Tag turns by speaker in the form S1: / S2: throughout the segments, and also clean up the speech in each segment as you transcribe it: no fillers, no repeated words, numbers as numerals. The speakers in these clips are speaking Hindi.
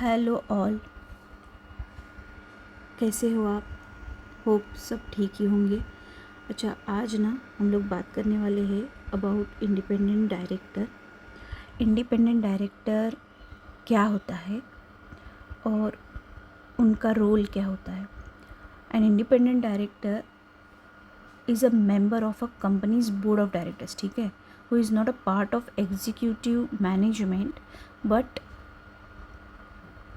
S1: हेलो ऑल, कैसे हो आप? होप सब ठीक ही होंगे। अच्छा, आज ना हम लोग बात करने वाले हैं about independent director. Independent director क्या होता है और उनका रोल क्या होता है। An independent director is a member of a companies board of directors, ठीक है, who is not a part of executive management, but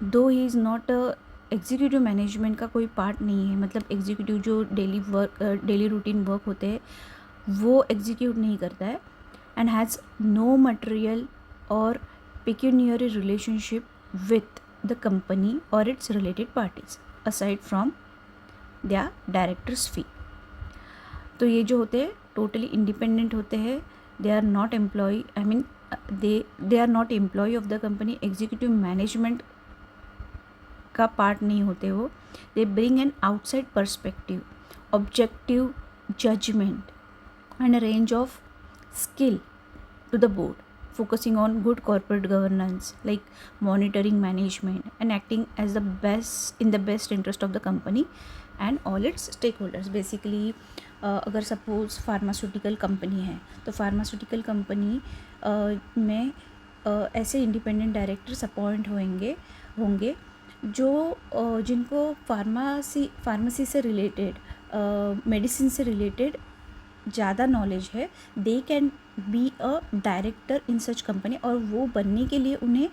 S1: though he is not executive management का कोई पार्ट नहीं है। मतलब एग्जीक्यूटिव जो डेली रूटीन वर्क होते हैं वो एग्जीक्यूट नहीं करता है। And has no material or pecuniary relationship with the company और its related parties aside from their directors fee. तो ये जो होते हैं टोटली इंडिपेंडेंट होते हैं। They are not employ, I mean they are not employ of the company. Executive management का पार्ट नहीं होते वो। They bring an outside perspective, objective judgement and a range of skill to the board, focusing on good corporate governance like monitoring management and acting as the best in the best interest of the company and all its stakeholders. Basically अगर सपोज फार्मास्यूटिकल कंपनी है तो फार्मास्यूटिकल कंपनी में ऐसे इंडिपेंडेंट डायरेक्टर्स अपॉइंट होंगे जो जिनको फार्मेसी से रिलेटेड, मेडिसिन से रिलेटेड ज़्यादा नॉलेज है। दे can be a director in such company, और वो बनने के लिए उन्हें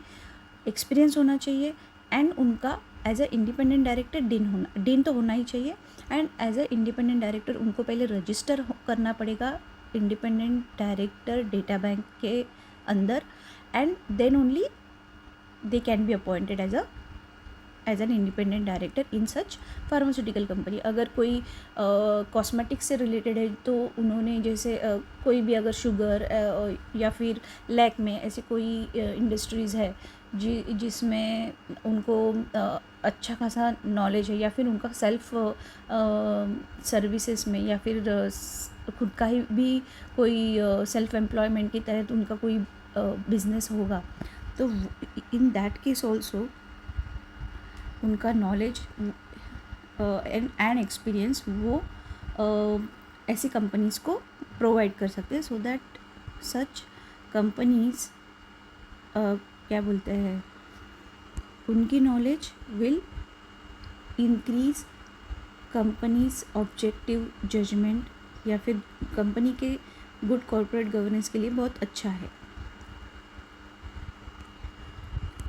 S1: एक्सपीरियंस होना चाहिए एंड उनका as a independent director dean तो होना ही चाहिए। And as a independent director उनको पहले रजिस्टर करना पड़ेगा इंडिपेंडेंट डायरेक्टर डेटा बैंक के अंदर, and then only they can be appointed as an independent director in such pharmaceutical company. अगर कोई कॉस्मेटिक्स से रिलेटेड है तो उन्होंने जैसे कोई भी अगर शुगर या फिर लैक में ऐसी कोई इंडस्ट्रीज़ है जिसमें उनको अच्छा खासा नॉलेज है, या फिर उनका सेल्फ सर्विसेज में, या फिर खुद का ही भी कोई सेल्फ एम्प्लॉयमेंट के तहत उनका कोई बिजनेस होगा, तो इन दैट केस ऑल्सो उनका नॉलेज एंड एक्सपीरियंस वो ऐसी कंपनीज़ को प्रोवाइड कर सकते हैं, सो दैट सच कंपनीज़ क्या बोलते हैं, उनकी knowledge will increase company's objective judgement, या फिर कंपनी के गुड कॉर्पोरेट गवर्नेंस के लिए बहुत अच्छा है।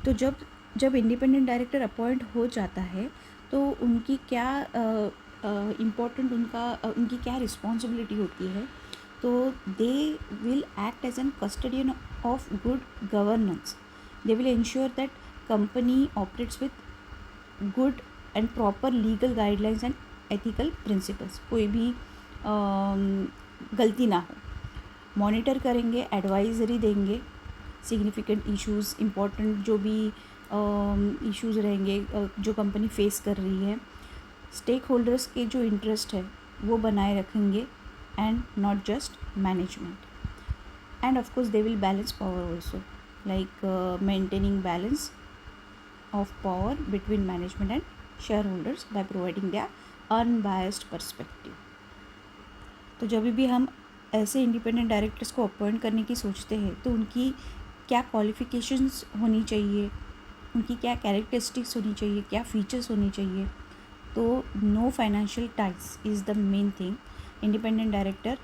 S1: तो जब इंडिपेंडेंट डायरेक्टर अपॉइंट हो जाता है तो उनकी क्या उनकी क्या रिस्पॉन्सिबिलिटी होती है, तो they will act as an custodian of good governance. They will ensure that company operates with good and proper legal guidelines and ethical principles, कोई भी गलती ना हो। मॉनिटर करेंगे, एडवाइजरी देंगे, सिग्निफिकेंट इश्यूज़, इम्पॉर्टेंट जो भी इश्यूज़ रहेंगे जो कंपनी फेस कर रही है, स्टेक होल्डर्स के जो इंटरेस्ट है वो बनाए रखेंगे and not just management. And of course they will balance power also, like maintaining balance of power between management and shareholders by providing their unbiased perspective. तो जब भी हम ऐसे इंडिपेंडेंट डायरेक्टर्स को अपॉइंट करने की सोचते हैं तो उनकी क्या क्वालिफ़िकेशंस होनी चाहिए, उनकी क्या कैरेक्टरिस्टिक्स होनी चाहिए, क्या फीचर्स होनी चाहिए। तो no financial ties is the main thing. Independent director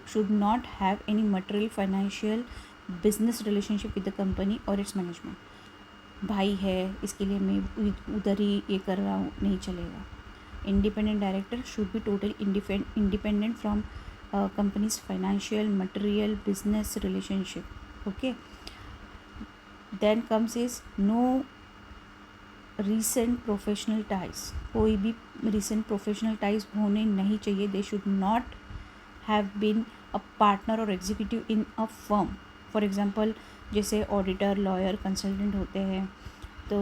S1: should not have any material financial business relationship with the company और इट्स मैनेजमेंट। भाई है इसके लिए मैं उधर ही ये कर रहा हूँ, नहीं चलेगा। Independent director should be totally independent from company's financial, material, business relationship. Okay, then comes is no recent professional ties. कोई भी recent professional ties होने नहीं चाहिए. They should not have been a partner or executive in a firm. For example, जैसे auditor, lawyer, consultant होते हैं, तो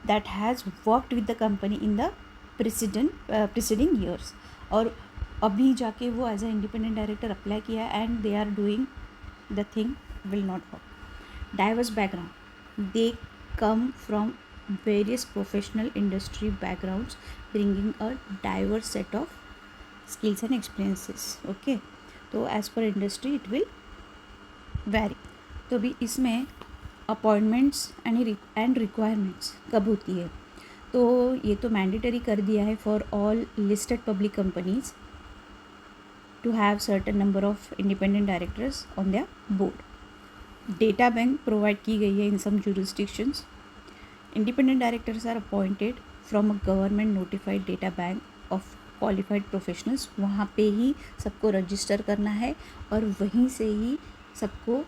S1: that has worked with the company in the preceding years, और अभी जाके वो as a independent director apply किया and they are doing the thing will not work. Diverse background, they come from various professional industry backgrounds, bringing a diverse set of skills and experiences. Okay, तो as per industry it will vary. तो भी इसमें अपॉइंटमेंट्स एंड रिक्वायरमेंट्स कब होती है, तो ये तो मैंडेटरी कर दिया है for all listed public companies to have certain number of independent directors on their board. Data bank provide की गई है इन सम jurisdictions. Independent directors are appointed from a government notified data bank of qualified professionals. वहाँ पे ही सबको रजिस्टर करना है और वहीं से ही सबको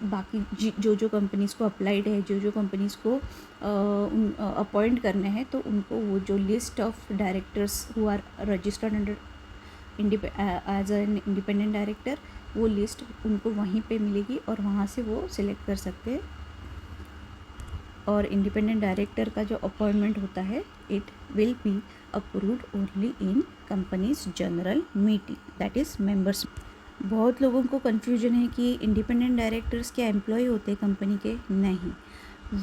S1: बाकी जो कंपनीज़ को अप्लाइड है, जो कंपनीज़ को अपॉइंट करने हैं, तो उनको वो जो list of directors who are registered under as an independent director, वो लिस्ट उनको वहीं पे मिलेगी और वहाँ से वो सिलेक्ट कर सकते हैं. और इंडिपेंडेंट डायरेक्टर का जो अपॉइंटमेंट होता है, it will be approved only in companies general meeting, that is members. बहुत लोगों को कन्फ्यूजन है कि इंडिपेंडेंट डायरेक्टर्स क्या एम्प्लॉय होते हैं कंपनी के. नहीं,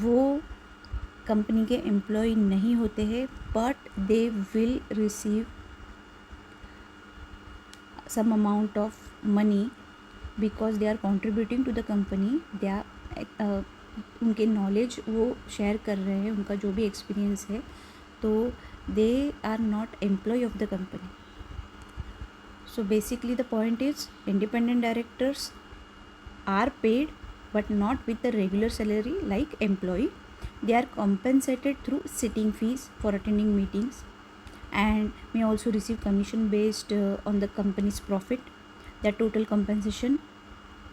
S1: वो कंपनी के एम्प्लॉय नहीं होते हैं, but they will receive some amount of money because they are contributing to the company. They are उनके नॉलेज वो शेयर कर रहे हैं, उनका जो भी एक्सपीरियंस है, तो they are not employ of the company. So basically the point is independent directors are paid but not with the regular salary like employee. They are compensated through sitting fees for attending meetings and may also receive commission based on the company's profit. Their total compensation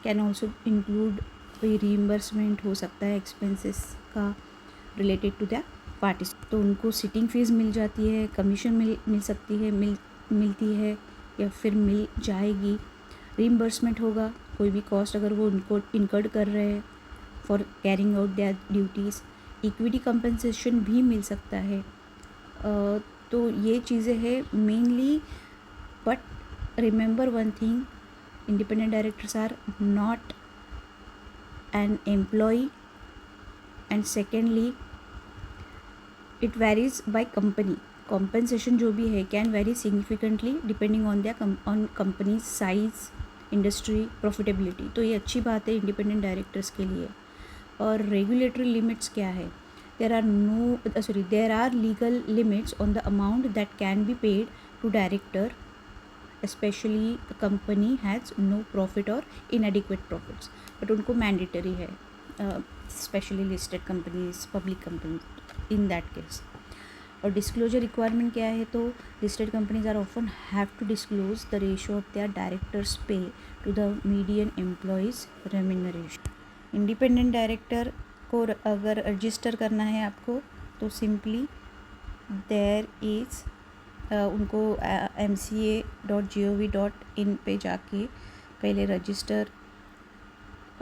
S1: can also include कोई reimbursement हो सकता है expenses का related to their participants. तो उनको sitting fees मिल जाती है, commission मिल सकती है, मिलती है या फिर मिल जाएगी. रीइंबर्समेंट होगा कोई भी कॉस्ट अगर वो उनको इनकर्ड कर रहे हैं for carrying out their duties. Equity compensation भी मिल सकता है. तो ये चीज़ें हैं mainly. But remember one thing, independent directors are not an employ. And secondly it varies by company. Compensation जो भी है can vary significantly depending on on company's size, industry, profitability. तो ये अच्छी बात है इंडिपेंडेंट डायरेक्टर्स के लिए. और रेगुलेटरी लिमिट्स क्या है? There are legal limits on the amount that can be paid to director, specially company has no profit और इनएडिक्वेट प्रॉफिट्स. बट उनको मैंडेटरी है, specially listed companies, public companies in that case. और डिस्क्लोजर रिक्वायरमेंट क्या है? तो listed companies are often have to disclose the ratio of their directors pay to the median employees remuneration. Independent director को अगर रजिस्टर करना है आपको, तो सिंपली देयर इज़ उनको mca.gov.in पे जाके पहले रजिस्टर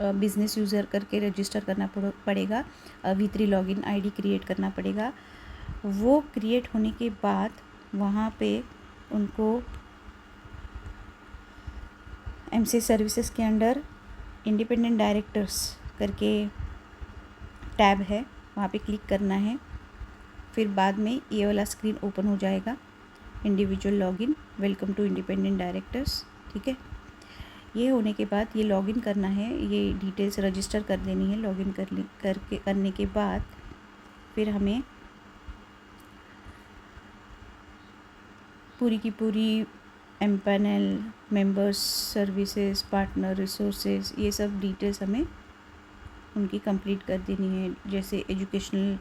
S1: बिजनेस यूज़र करके रजिस्टर करना पड़ेगा. V3 लॉगिन आईडी क्रिएट करना पड़ेगा. वो क्रिएट होने के बाद वहाँ पे उनको एमसीए सर्विसेज के अंडर इंडिपेंडेंट डायरेक्टर्स करके टैब है, वहाँ पे क्लिक करना है. फिर बाद में ये वाला स्क्रीन ओपन हो जाएगा, individual login, welcome to independent directors. ठीक है, ये होने के बाद ये लॉगिन करना है, ये डिटेल्स रजिस्टर कर देनी है. लॉगिन करने के बाद फिर हमें पूरी की पूरी empanel, members, services, partner, resources, ये सब डिटेल्स हमें उनकी कंप्लीट कर देनी है. जैसे एजुकेशनल,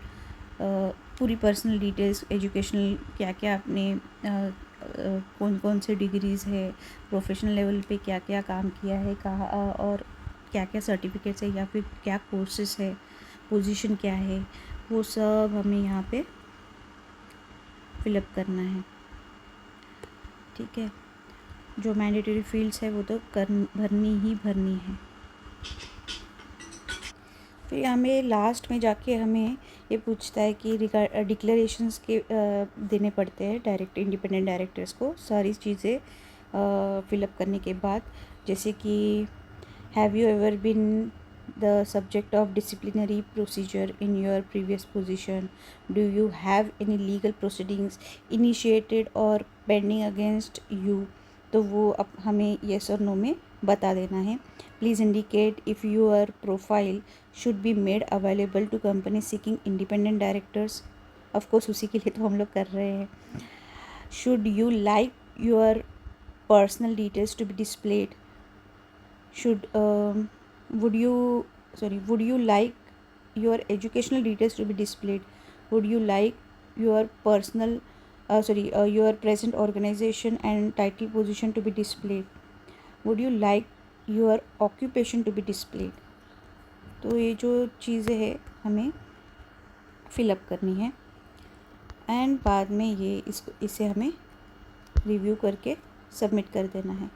S1: पूरी पर्सनल डिटेल्स, एजुकेशनल क्या क्या आपने कौन कौन से डिग्रीज़ है, प्रोफेशनल लेवल पे क्या क्या काम किया है, कहाँ और क्या क्या सर्टिफिकेट्स है या फिर क्या कोर्सेज है, पोजीशन क्या है, वो सब हमें यहाँ पे फिलअप करना है. ठीक है, जो मैंडेटरी फील्ड्स है वो तो भरनी ही भरनी है. फिर हमें लास्ट में जाके हमें ये पूछता है कि डिक्लेरेशंस के देने पड़ते हैं डायरेक्ट इंडिपेंडेंट डायरेक्टर्स को. सारी चीज़ें फिलअप करने के बाद, जैसे कि have you ever been the subject of disciplinary procedure in your previous position? Do you have any legal proceedings initiated or pending against you? तो वो अब हमें yes और no में बता देना है. Please indicate if your profile should be made available to companies seeking independent directors. Of course उसी के लिए तो हम लोग कर रहे हैं. Should you like your personal details to be displayed? Would you like your educational details to be displayed? Would you like your your present organization and title position to be displayed? Would you like your occupation to be displayed? तो ये जो चीज़ें हैं हमें फिलअप करनी है एंड बाद में इसे हमें रिव्यू करके सबमिट कर देना है.